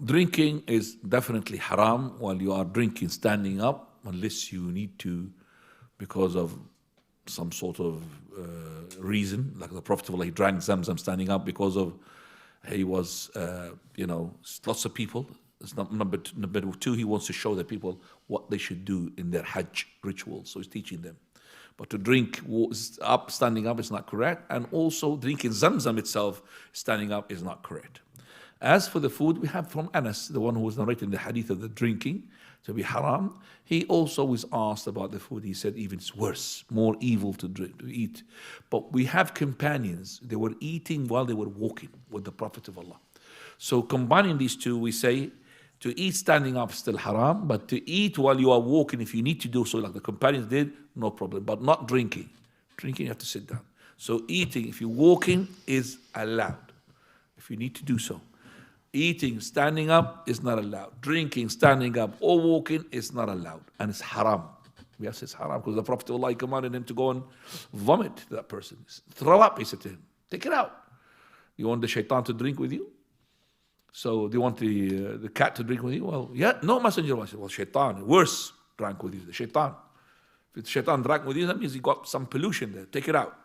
Drinking is definitely haram while you are drinking standing up, unless you need to because of some sort of reason, like the Prophet of Allah, he drank Zamzam standing up because of he was, lots of people. It's not number two. He wants to show the people what they should do in their Hajj ritual, so he's teaching them. But to drink standing up is not correct, and also drinking Zamzam itself standing up is not correct. As for the food, we have from Anas, the one who was narrating the hadith of the drinking to be haram. He also was asked about the food. He said even it's worse, more evil to eat. But we have companions. They were eating while they were walking with the Prophet of Allah. So combining these two, we say to eat standing up is still haram, but to eat while you are walking, if you need to do so like the companions did, no problem. But not drinking. Drinking, you have to sit down. So eating, if you're walking, is allowed, if you need to do so. Eating standing up is not allowed. Drinking standing up or walking is not allowed. And it's haram. Yes, it's haram because the Prophet of Allah commanded him to go and vomit to that person. Throw up, he said to him. Take it out. You want the shaitan to drink with you? So do you want the cat to drink with you? Well, yeah, no, Messenger of Allah. Well, shaitan, worse, drank with you. The shaitan. If the shaitan drank with you, that means you got some pollution there. Take it out.